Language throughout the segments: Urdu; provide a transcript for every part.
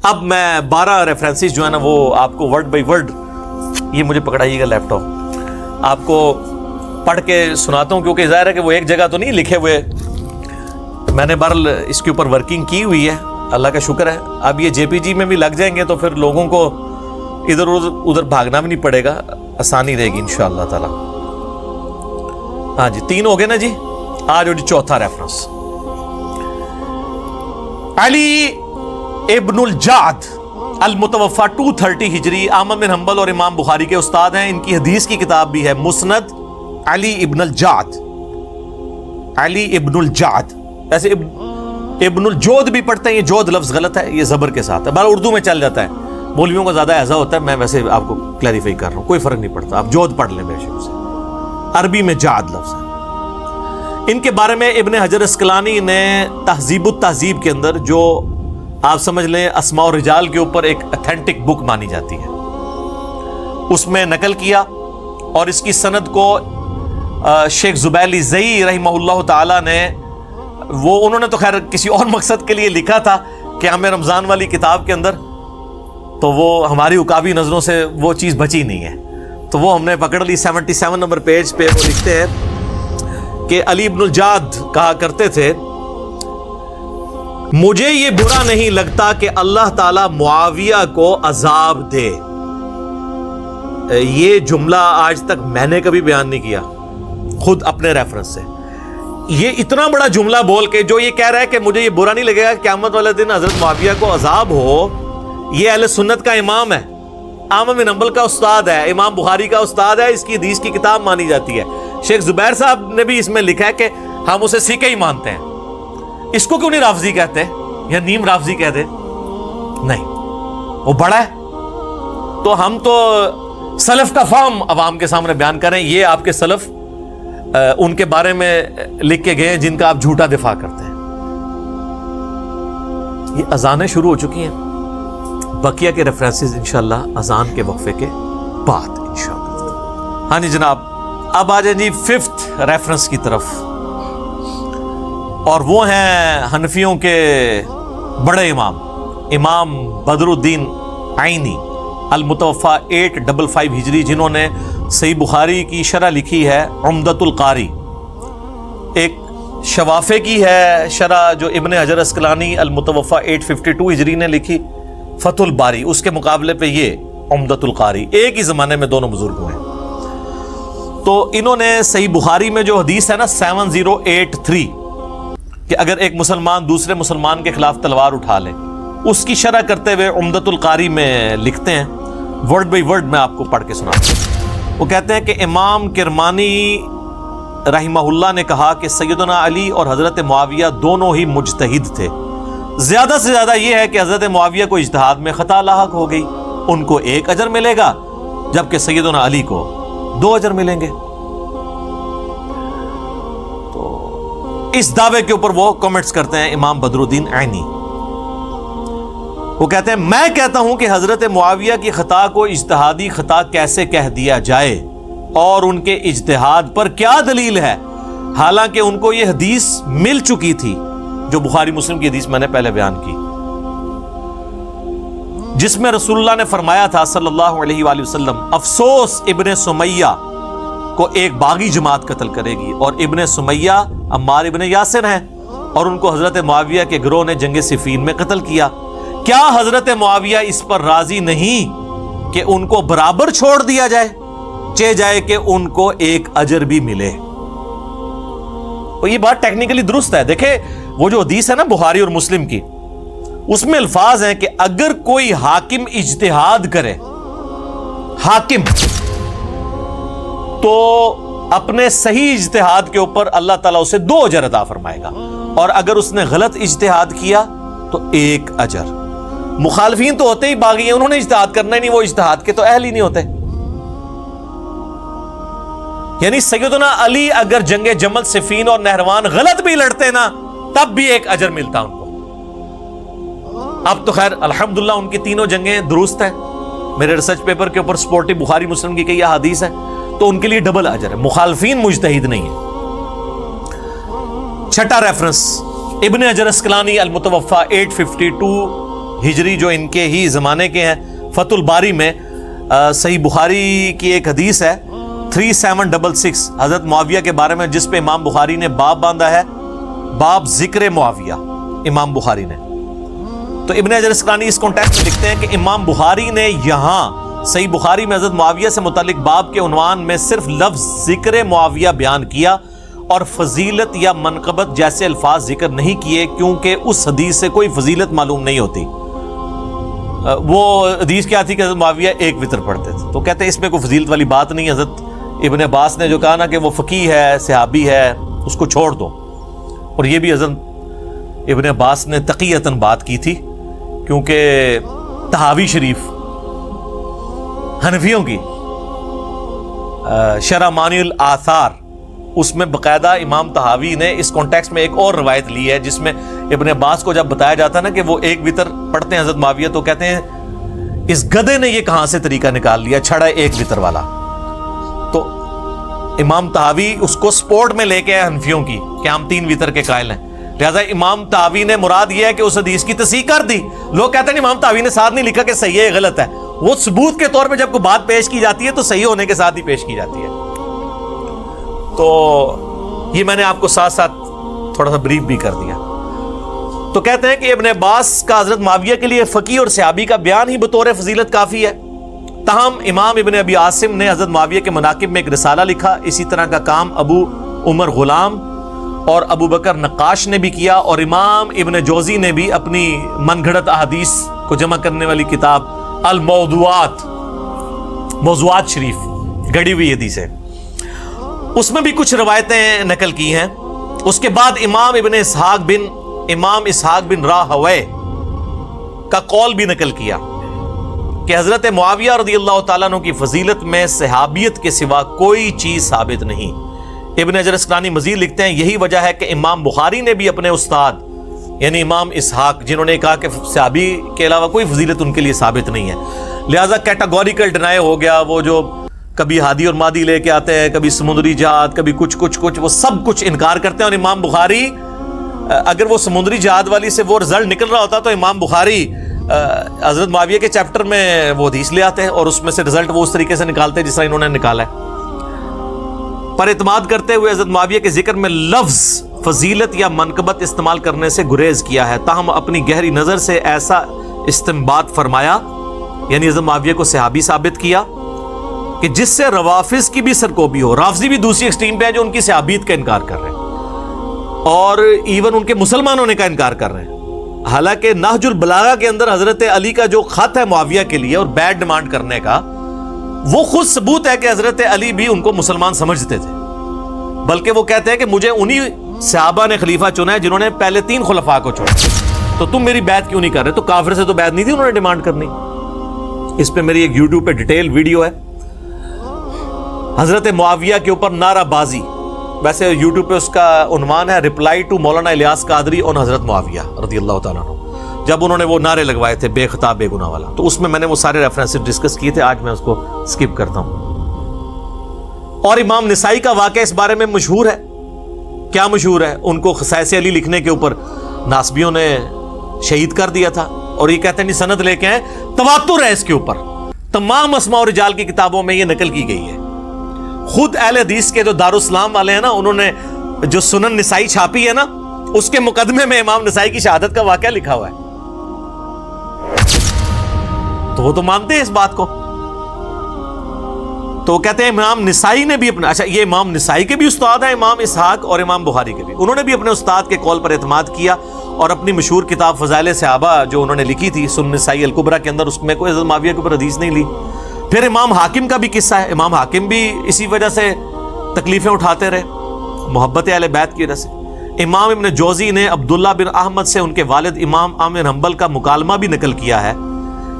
اب میں 12 ریفرنسز جو ہے نا وہ آپ کو ورڈ بائی ورڈ، یہ مجھے پکڑائیے گا لیپ ٹاپ، آپ کو پڑھ کے سناتا ہوں، کیونکہ ظاہر ہے کہ وہ ایک جگہ تو نہیں لکھے ہوئے، میں نے بہرحال اس کے اوپر ورکنگ کی ہوئی ہے، اللہ کا شکر ہے۔ اب یہ جے پی جی میں بھی لگ جائیں گے تو پھر لوگوں کو ادھر ادھر بھاگنا بھی نہیں پڑے گا، آسانی رہے گی انشاءاللہ تعالی۔ ہاں جی 3 ہو گئے نا جی، آج جی چوتھا ریفرنس، علی ابن الجعد المتوفا 230 ہجری، احمد بن حنبل اور امام بخاری کے استاد ہیں، ان کی حدیث کی کتاب بھی ہے مسند علی ابن الجعد، علی ابن الجعد، ایسے ابن الجود بھی پڑھتے ہیں، یہ جود لفظ غلط ہے، یہ زبر کے ساتھ ہے، بہرحال اردو میں چل جاتا ہے، مولویوں کا زیادہ ایسا ہوتا ہے، میں ویسے آپ کو کلیریفائی کر رہا ہوں، کوئی فرق نہیں پڑتا، آپ جود پڑھ لیں بے شک سے، عربی میں جعد لفظ ہے۔ ان کے بارے میں ابن حجر اسقلانی نے تہذیب التہذیب کے اندر، جو آپ سمجھ لیں اسماء الرجال کے اوپر ایک اتھینٹک بک مانی جاتی ہے، اس میں نقل کیا، اور اس کی سند کو شیخ زبیلی زئی رحمہ اللہ تعالی نے، وہ انہوں نے تو خیر کسی اور مقصد کے لیے لکھا تھا کہ ہمیں رمضان والی کتاب کے اندر، تو وہ ہماری عقابی نظروں سے وہ چیز بچی نہیں ہے، تو وہ ہم نے پکڑ لی۔ 77 نمبر پیج پہ وہ لکھتے ہیں کہ علی ابن الجعد کہا کرتے تھے، مجھے یہ برا نہیں لگتا کہ اللہ تعالی معاویہ کو عذاب دے۔ یہ جملہ آج تک میں نے کبھی بیان نہیں کیا خود اپنے ریفرنس سے، یہ اتنا بڑا جملہ بول کے جو یہ کہہ رہا ہے کہ مجھے یہ برا نہیں لگے گا کہ قیامت والے دن حضرت معاویہ کو عذاب ہو، یہ اہل سنت کا امام ہے، احمد بن حنبل کا استاد ہے، امام بخاری کا استاد ہے، اس کی حدیث کی کتاب مانی جاتی ہے۔ شیخ زبیر صاحب نے بھی اس میں لکھا ہے کہ ہم اسے سیکھے ہی مانتے ہیں، اس کو کیوں نہیں رافضی کہتے یا نیم رافضی کہتے؟ نہیں، وہ بڑا ہے، تو ہم تو سلف کا فہم عوام کے سامنے بیان کریں، یہ آپ کے سلف ان کے بارے میں لکھ کے گئے ہیں جن کا آپ جھوٹا دفاع کرتے ہیں۔ یہ اذانیں شروع ہو چکی ہیں، بقیہ کے ریفرنسز انشاءاللہ اذان کے وقفے کے بعد انشاءاللہ۔ ہاں جی جناب، اب آ جائیں جی 5th ریفرنس کی طرف، اور وہ ہیں حنفیوں کے بڑے امام، امام بدر الدین عینی المتوفا 855 ہجری، جنہوں نے صحیح بخاری کی شرح لکھی ہے عمدۃ القاری، ایک شوافے کی ہے شرح جو ابن حجر اسقلانی المتوفا 852 ہجری نے لکھی فتح الباری، اس کے مقابلے پہ یہ عمدۃ القاری، ایک ہی زمانے میں دونوں بزرگ ہوئے ہیں۔ تو انہوں نے صحیح بخاری میں جو حدیث ہے نا 7083 کہ اگر ایک مسلمان دوسرے مسلمان کے خلاف تلوار اٹھا لے، اس کی شرح کرتے ہوئے عمدۃ القاری میں لکھتے ہیں، ورڈ بائی ورڈ میں آپ کو پڑھ کے سناتا ہوں۔ وہ کہتے ہیں کہ امام کرمانی رحمہ اللہ نے کہا کہ سیدنا علی اور حضرت معاویہ دونوں ہی مجتہد تھے، زیادہ سے زیادہ یہ ہے کہ حضرت معاویہ کو اجتہاد میں خطا لاحق ہو گئی، ان کو 1 اجر ملے گا، جبکہ سیدنا علی کو 2 اجر ملیں گے۔ تو اس دعوے کے اوپر وہ کمنٹس کرتے ہیں امام بدر الدین عینی، وہ کہتے ہیں میں کہتا ہوں کہ حضرت معاویہ کی خطا کو اجتہادی خطا کیسے کہہ دیا جائے، اور ان کے اجتہاد پر کیا دلیل ہے، حالانکہ ان کو یہ حدیث مل چکی تھی جو بخاری مسلم کی حدیث میں نے پہلے بیان کی، جس میں رسول اللہ نے فرمایا تھا صلی اللہ علیہ وآلہ وسلم، افسوس ابن سمیہ کو ایک باغی جماعت قتل کرے گی، اور ابن سمیہ عمار ابن یاسر ہیں، اور ان کو حضرت معاویہ کے گروہ نے جنگ صفین میں قتل کیا۔ کیا حضرت معاویہ اس پر راضی نہیں کہ ان کو برابر چھوڑ دیا جائے، چہ جائے کہ ان کو 1 اجر بھی ملے؟ یہ بات ٹیکنیکلی درست ہے۔ دیکھیں وہ جو حدیث ہے نا بخاری اور مسلم کی، اس میں الفاظ ہیں کہ اگر کوئی حاکم اجتہاد کرے، حاکم تو اپنے صحیح اجتہاد کے اوپر اللہ تعالیٰ اسے 2 اجر عطا فرمائے گا، اور اگر اس نے غلط اجتہاد کیا تو 1 اجر۔ مخالفین تو ہوتے ہی باغی ہیں، انہوں نے اجتہاد کرنا ہی نہیں، وہ اجتہاد کے تو اہل ہی نہیں ہوتے۔ یعنی سیدنا علی اگر جنگ جمل صفین اور نہروان غلط بھی لڑتے نا، تب بھی 1 اجر ملتا ان کو۔ اب تو خیر الحمدللہ ان کی تینوں جنگیں درست ہیں، میرے ریسرچ پیپر کے اوپر سپورٹی بخاری مسلم کی کئی احادیث ہیں، تو ان کے لیے ڈبل اجر ہے، مخالفین مجتہد نہیں ہے۔ 6 ریفرنس ابن حجر اسقلانی المتوفا 852 ہجری جو ان کے ہی زمانے کے ہیں، فتح الباری میں صحیح بخاری کی ایک حدیث ہے 3766 حضرت معاویہ کے بارے میں، جس پہ امام بخاری نے باب باندھا ہے، باب ذکر معاویہ امام بخاری نے۔ تو ابن حجر اسقلانی اس کانٹیکسٹ میں لکھتے ہیں کہ امام بخاری نے یہاں صحیح بخاری میں حضرت معاویہ سے متعلق باب کے عنوان میں صرف لفظ ذکر معاویہ بیان کیا اور فضیلت یا منقبت جیسے الفاظ ذکر نہیں کیے، کیونکہ اس حدیث سے کوئی فضیلت معلوم نہیں ہوتی۔ وہ حدیث کیا تھی کہ حضرت معاویہ ایک وتر پڑھتے تھے، تو کہتے ہیں اس میں کوئی فضیلت والی بات نہیں۔ حضرت ابن عباس نے جو کہا نا کہ وہ فقیہ ہے، صحابی ہے، اس کو چھوڑ دو، اور یہ بھی حضرت ابن عباس نے تقیتاً بات کی تھی، کیونکہ طحاوی شریف حنفیوں کی شرح مانی الآثار، اس میں باقاعدہ امام طحاوی نے اس کانٹیکسٹ میں ایک اور روایت لی ہے، جس میں ابن عباس کو جب بتایا جاتا ہے نا کہ وہ ایک وتر پڑھتے ہیں حضرت معاویہ، تو کہتے ہیں اس گدھے نے یہ کہاں سے طریقہ نکال لیا، چھڑا ایک وتر والا۔ تو امام طحاوی اس کو سپورٹ میں لے کے آئے حنفیوں کی کہ ہم 3 وتر کے قائل ہیں، لہذا امام طحاوی نے مراد یہ ہے کہ اس حدیث کی تصحیح کر دی۔ لوگ کہتے ہیں امام طحاوی نے ساتھ نہیں لکھا کہ صحیح ہے غلط ہے، وہ ثبوت کے طور پہ جب کوئی بات پیش کی جاتی ہے تو صحیح ہونے کے ساتھ ہی پیش کی جاتی ہے۔ تو یہ میں نے آپ کو ساتھ ساتھ تھوڑا سا بریف بھی کر دیا۔ تو کہتے ہیں کہ ابن عباس کا حضرت معاویہ کے لیے فقیہ اور صحابی کا بیان ہی بطور فضیلت کافی ہے، تاہم امام ابن ابی عاصم نے حضرت معاویہ کے مناقب میں ایک رسالہ لکھا۔ اسی طرح کا کام ابو عمر غلام اور ابو بکر نقاش نے بھی کیا، اور امام ابن جوزی نے بھی اپنی من گھڑت احادیث کو جمع کرنے والی کتاب الموضوعات، موضوعات شریف گڑی ہوئی حدیث ہے، اس میں بھی کچھ روایتیں نقل کی ہیں۔ اس کے بعد امام اسحاق بن راہوے کا قول بھی نقل کیا کہ حضرت معاویہ رضی اللہ تعالیٰ عنہ کی فضیلت میں صحابیت کے سوا کوئی چیز ثابت نہیں۔ ابن حجر اسقلانی مزید لکھتے ہیں یہی وجہ ہے کہ امام بخاری نے بھی اپنے استاد یعنی امام اسحاق، جنہوں نے کہا کہ صحابی کے علاوہ کوئی فضیلت ان کے لیے ثابت نہیں ہے، لہذا کیٹاگوریکل ڈینائی ہو گیا۔ وہ جو کبھی ہادی اور مادی لے کے آتے ہیں، کبھی سمندری جہاد، کبھی کچھ وہ سب کچھ انکار کرتے ہیں۔ اور امام بخاری، اگر وہ سمندری جہاد والی سے وہ رزلٹ نکل رہا ہوتا تو امام بخاری حضرت معاویہ کے چیپٹر میں وہ حدیث لے آتے ہیں اور اس میں سے رزلٹ وہ اس طریقے سے نکالتے ہیں جس طرح انہوں نے نکالا ہے۔ پر اعتماد کرتے ہوئے حضرت معاویہ کے ذکر میں لفظ فضیلت یا منقبت استعمال کرنے سے گریز کیا ہے، تاہم اپنی گہری نظر سے ایسا استنباط فرمایا، یعنی حضرت معاویہ کو صحابی ثابت کیا کہ جس سے روافظ کی بھی سرکوبی ہو۔ رافضی بھی دوسری ایکسٹریم پہ ہیں جو ان کی صحابیت کا انکار کر رہے ہیں، اور ایون ان کے مسلمان ہونے کا انکار کر رہے ہیں۔ حالانکہ نہج البلاغہ کے اندر حضرت علی کا جو خط ہے معاویہ کے لیے اور بیڈ ڈیمانڈ کرنے کا، وہ خود ثبوت ہے کہ حضرت علی بھی ان کو مسلمان سمجھتے تھے، بلکہ وہ کہتے ہیں کہ مجھے انہی صحابہ نے خلیفہ چنا ہے جنہوں نے پہلے 3 خلفاء کو چھوڑا، تو تم میری بیعت کیوں نہیں کر رہے؟ تو کافر سے تو بیعت نہیں تھی انہوں نے ڈیمانڈ کرنی۔ اس پہ میری ایک یوٹیوب پہ ڈیٹیل ویڈیو ہے، حضرت معاویہ کے اوپر نعرہ بازی، ویسے یوٹیوب پہ اس کا عنوان ہے رپلائی ٹو مولانا الیاس قادری آن حضرت معاویہ رضی اللہ تعالیٰ عنہ، جب انہوں نے وہ نعرے لگوائے تھے بے خطا بے گناہ والا، تو اس میں نے وہ سارے ریفرنسز ڈسکس کیے تھے، آج میں اس کو سکپ کرتا ہوں۔ اور امام نسائی کا واقعہ اس بارے میں مشہور ہے۔ کیا مشہور ہے؟ ان کو خصائص علی لکھنے کے اوپر ناسبیوں نے شہید کر دیا تھا، اور یہ کہتے ہیں نہیں سند لے کے ہیں، تواتر ہے اس کے اوپر، تمام اسماء و رجال کی کتابوں میں یہ نقل کی گئی ہے۔ خود اہل حدیث کے جو دارالاسلام والے ہیں نا، انہوں نے جو سنن نسائی چھاپی ہے نا، اس کے مقدمے میں امام نسائی کی شہادت کا واقعہ لکھا ہوا ہے، تو وہ تو مانتے ہیں اس بات کو۔ تو وہ کہتے ہیں امام نسائی نے بھی اپنا، اچھا یہ امام نسائی کے بھی استاد ہیں، امام اسحاق اور امام بخاری کے بھی، انہوں نے بھی اپنے استاد کے قول پر اعتماد کیا اور اپنی مشہور کتاب فضائل صحابہ جو انہوں نے لکھی تھی سنن نسائی الکبریٰ کے اندر، اس میں کوئی حضرت معاویہ کے اوپر حدیث نہیں لی۔ پھر امام حاکم کا بھی قصہ ہے، امام حاکم بھی اسی وجہ سے تکلیفیں اٹھاتے رہے، محبت اہل بیت کی وجہ سے۔ امام ابن جوزی نے عبداللہ بن احمد سے ان کے والد امام احمد بن حنبل کا مکالمہ بھی نقل کیا ہے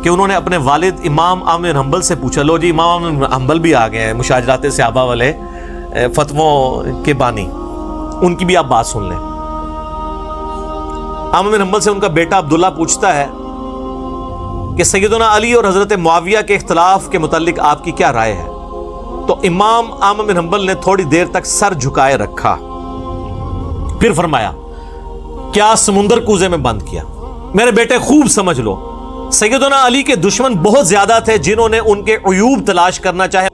کہ انہوں نے اپنے والد امام احمد بن حنبل سے پوچھا، لو جی امام احمد بن حنبل بھی آ گئے ہیں، مشاجرات صحابہ والے فتووں کے بانی، ان کی بھی آپ بات سن لیں۔ احمد بن حنبل سے ان کا بیٹا عبداللہ پوچھتا ہے کہ سیدنا علی اور حضرت معاویہ کے اختلاف کے متعلق آپ کی کیا رائے ہے؟ تو امام احمد بن حنبل نے تھوڑی دیر تک سر جھکائے رکھا، پھر فرمایا کیا سمندر کوزے میں بند کیا؟ میرے بیٹے خوب سمجھ لو سیدنا علی کے دشمن بہت زیادہ تھے جنہوں نے ان کے عیوب تلاش کرنا چاہے.